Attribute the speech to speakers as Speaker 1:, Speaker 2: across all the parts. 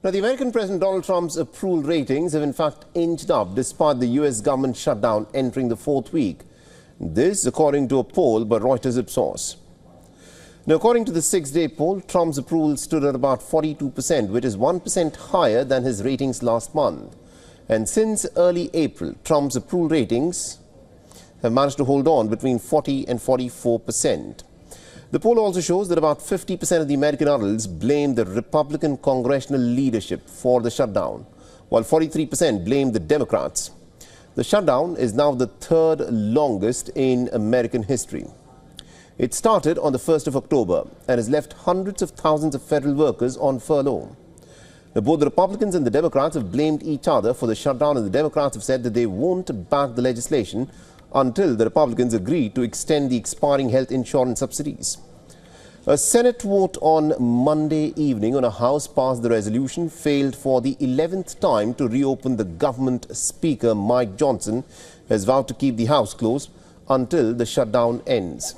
Speaker 1: Now, the American President Donald Trump's approval ratings have in fact inched up despite the US government shutdown entering the fourth week. This, according to a poll by Reuters Ipsos. Now, according to the six-day poll, Trump's approval stood at about 42%, which is 1% higher than his ratings last month. And since early April, Trump's approval ratings have managed to hold on between 40 and 44%. The poll also shows that about 50% of the American adults blame the Republican congressional leadership for the shutdown, while 43% blame the Democrats. The shutdown is now the third longest in American history. It started on the 1st of October and has left hundreds of thousands of federal workers on furlough. Now, both the Republicans and the Democrats have blamed each other for the shutdown, and the Democrats have said that they won't back the legislation until the Republicans agree to extend the expiring health insurance subsidies. A Senate vote on Monday evening on a House passed the resolution failed for the 11th time to reopen the government. Speaker Mike Johnson has vowed to keep the House closed until the shutdown ends.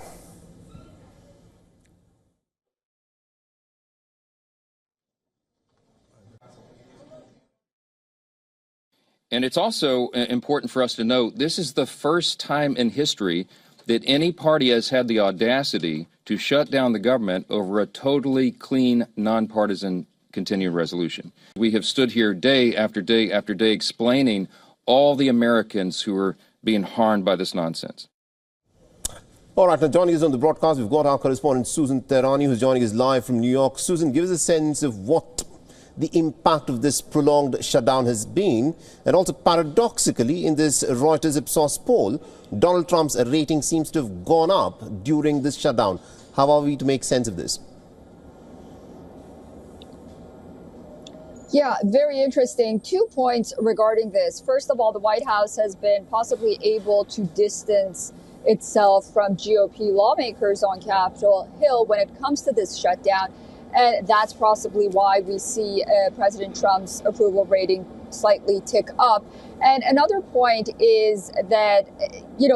Speaker 2: And it's also important for us to note, this is the first time in history that any party has had the audacity to shut down the government over a totally clean, nonpartisan continuing resolution. We have stood here day after day after day explaining all the Americans who are being harmed by this nonsense.
Speaker 1: All right, now joining us on the broadcast, we've got our correspondent Susan Tehrani, who's joining us live from New York. Susan, give us a sense of what the impact of this prolonged shutdown has been, and also paradoxically in this Reuters Ipsos poll, Donald Trump's rating seems to have gone up during this shutdown. How are we to make sense of this?
Speaker 3: Yeah, very interesting. 2 points regarding this. First of all, the White House has been possibly able to distance itself from GOP lawmakers on Capitol Hill when it comes to this shutdown. And that's possibly why we see President Trump's approval rating slightly tick up. And another point is that,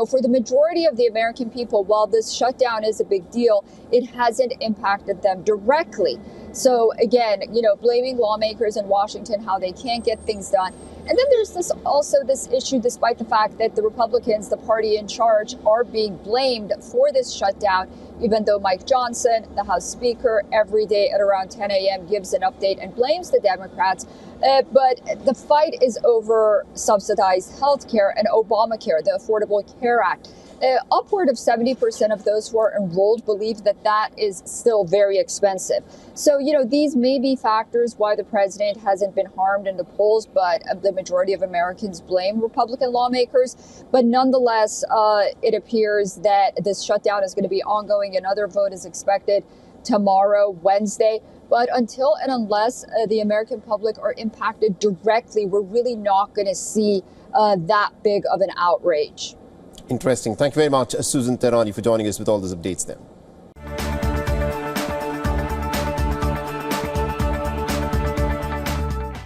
Speaker 3: for the majority of the American people, while this shutdown is a big deal, it hasn't impacted them directly. So again, blaming lawmakers in Washington, how they can't get things done. And then there's this issue, despite the fact that the Republicans, the party in charge, are being blamed for this shutdown, even though Mike Johnson, the House Speaker, every day at around 10 a.m. gives an update and blames the Democrats. But the fight is over subsidized health care and Obamacare, the Affordable Care Act. Upward of 70% of those who are enrolled believe that that is still very expensive. So, these may be factors why the president hasn't been harmed in the polls, but the majority of Americans blame Republican lawmakers. But nonetheless, it appears that this shutdown is going to be ongoing. Another vote is expected tomorrow, Wednesday. But until and unless the American public are impacted directly, we're really not going to see that big of an outrage.
Speaker 1: Interesting. Thank you very much, Susan Tehrani, for joining us with all those updates there.